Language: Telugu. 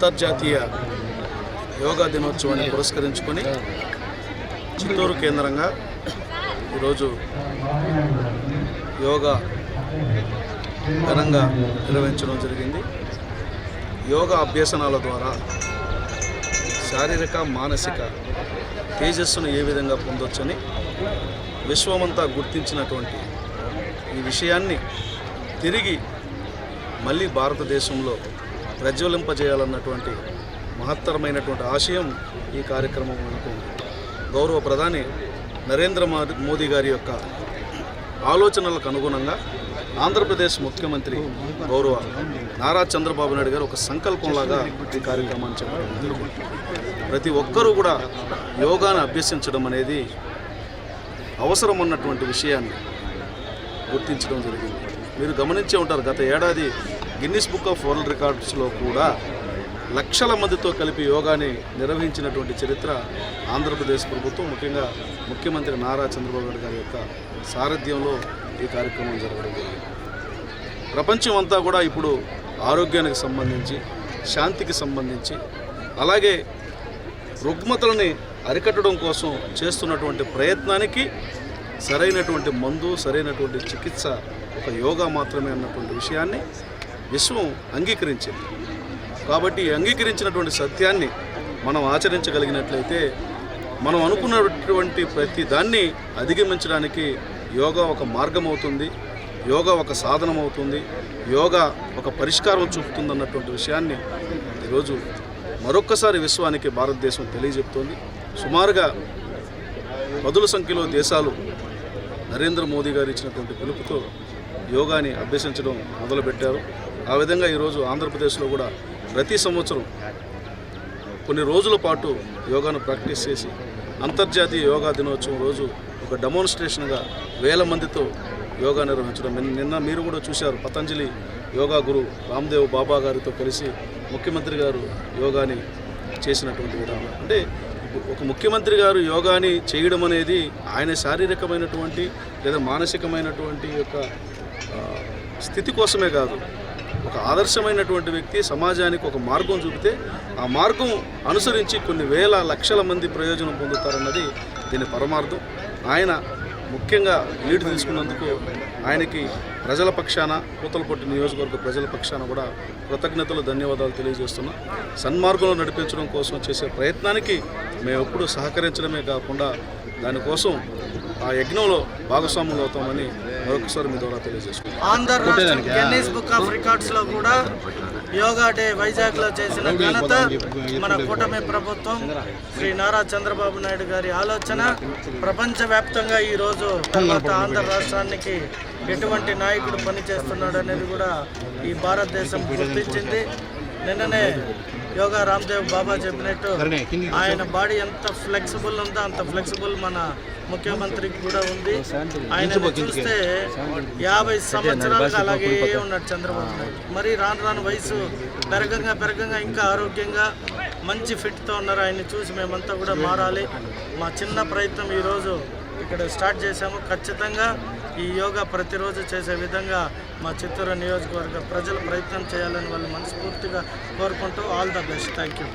అంతర్జాతీయ యోగా దినోత్సవాన్ని పురస్కరించుకొని చిత్తూరు కేంద్రంగా ఈరోజు యోగా ఘనంగా నిర్వహించడం జరిగింది. యోగా అభ్యసనాల ద్వారా శారీరక మానసిక తేజస్సును ఏ విధంగా పొందొచ్చని విశ్వమంతా గుర్తించినటువంటి ఈ విషయాన్ని తిరిగి మళ్ళీ భారతదేశంలో ప్రజ్వలింపజేయాలన్నటువంటి మహత్తరమైనటువంటి ఆశయం ఈ కార్యక్రమం అనుకుంది. గౌరవ ప్రధాని నరేంద్ర మోదీ గారి యొక్క ఆలోచనలకు అనుగుణంగా ఆంధ్రప్రదేశ్ ముఖ్యమంత్రి గౌరవ నారా చంద్రబాబు నాయుడు గారు ఒక సంకల్పంలాగా ఈ కార్యక్రమాన్ని చెప్పడం జరిగింది. ప్రతి ఒక్కరూ కూడా యోగాను అభ్యసించడం అనేది అవసరం ఉన్నటువంటి విషయాన్ని గుర్తించడం జరిగింది. మీరు గమనించే ఉంటారు, గత ఏడాది గిన్నిస్ బుక్ ఆఫ్ వరల్డ్ రికార్డ్స్లో కూడా లక్షల మందితో కలిపి యోగాని నిర్వహించినటువంటి చరిత్ర ఆంధ్రప్రదేశ్ ప్రభుత్వం, ముఖ్యంగా ముఖ్యమంత్రి నారా చంద్రబాబు నాయుడు గారి యొక్క సారథ్యంలో ఈ కార్యక్రమం జరగడం జరిగింది. ప్రపంచం అంతా కూడా ఇప్పుడు ఆరోగ్యానికి సంబంధించి, శాంతికి సంబంధించి, అలాగే రుగ్మతలని అరికట్టడం కోసం చేస్తున్నటువంటి ప్రయత్నానికి సరైనటువంటి మందు, సరైనటువంటి చికిత్స ఒక యోగా మాత్రమే అన్నటువంటి విషయాన్ని విశ్వం అంగీకరించింది. కాబట్టి అంగీకరించినటువంటి సత్యాన్ని మనం ఆచరించగలిగినట్లయితే మనం అనుకున్నటువంటి ప్రతి దాన్ని అధిగమించడానికి యోగా ఒక మార్గం అవుతుంది, యోగా ఒక సాధనం అవుతుంది, యోగా ఒక పరిష్కారం చూపుతుందన్నటువంటి విషయాన్ని ఈరోజు మరొక్కసారి విశ్వానికి భారతదేశం తెలియజెప్తోంది. సుమారుగా 10ల సంఖ్యలో దేశాలు నరేంద్ర మోదీ గారు ఇచ్చినటువంటి పిలుపుతో యోగాని అభ్యసించడం మొదలుపెట్టారు. ఆ విధంగా ఈరోజు ఆంధ్రప్రదేశ్లో కూడా ప్రతి సంవత్సరం కొన్ని రోజుల పాటు యోగాను ప్రాక్టీస్ చేసి అంతర్జాతీయ యోగా దినోత్సవం రోజు ఒక డెమోన్స్ట్రేషన్గా వేల మందితో యోగా నిర్వహించడం. నిన్న మీరు కూడా చూశారు, పతంజలి యోగా గురు రామ్దేవ్ బాబా గారితో కలిసి ముఖ్యమంత్రి గారు యోగాని చేసినటువంటి విధానం. అంటే ఒక ముఖ్యమంత్రి గారు యోగాని చేయడం అనేది ఆయన శారీరకమైనటువంటి లేదా మానసికమైనటువంటి యొక్క స్థితి కోసమే కాదు, ఒక ఆదర్శమైనటువంటి వ్యక్తి సమాజానికి ఒక మార్గం చూపితే ఆ మార్గం అనుసరించి కొన్ని వేల లక్షల మంది ప్రయోజనం పొందుతారన్నది దీని పరమార్థం. ఆయన ముఖ్యంగా లీడ్ తీసుకున్నందుకు ఆయనకి ప్రజల పక్షాన, పూతలపట్టు నియోజకవర్గ ప్రజల పక్షాన కూడా కృతజ్ఞతలు, ధన్యవాదాలు తెలియజేస్తున్నాం. సన్మార్గంలో నడిపించడం కోసం చేసే ప్రయత్నానికి మేము ఎప్పుడూ సహకరించడమే కాకుండా దానికోసం ఆ యజ్ఞంలో భాగస్వాములు అవుతామని మరొకసారి మీ ద్వారా తెలియజేస్తున్నాం. ఆంధ్ర గిన్నిస్ బుక్ ఆఫ్ రికార్డ్స్లో కూడా యోగా డే వైజాగ్లో చేసిన ఘనత మన కూటమి ప్రభుత్వం శ్రీ నారా చంద్రబాబు నాయుడు గారి ఆలోచన. ప్రపంచవ్యాప్తంగా ఈరోజు తర్వాత ఆంధ్ర రాష్ట్రానికి ఎటువంటి నాయకుడు పనిచేస్తున్నాడు అనేది కూడా ఈ భారతదేశం గుర్తించింది. నిన్ననే యోగా రామ్దేవ్ బాబా చెప్పినట్టు ఆయన బాడీ ఎంత ఫ్లెక్సిబుల్ ఉందో అంత ఫ్లెక్సిబుల్ మన ముఖ్యమంత్రికి కూడా ఉంది. ఆయన చూస్తే 50 సంవత్సరాలుగా అలాగే ఉన్నాడు చంద్రబాబు నాయుడు. మరి రాను వయసు పెరగంగా ఇంకా ఆరోగ్యంగా మంచి ఫిట్తో ఉన్నారు. ఆయన్ని చూసి మేమంతా కూడా మారాలి. మా చిన్న ప్రయత్నం ఈరోజు ఇక్కడ స్టార్ట్ చేశాము. ఖచ్చితంగా ఈ యోగా ప్రతిరోజు చేసే విధంగా మా చిత్తూరు నియోజకవర్గ ప్రజలు ప్రయత్నం చేయాలని వాళ్ళు మనస్ఫూర్తిగా కోరుకుంటూ all the best. Thank you.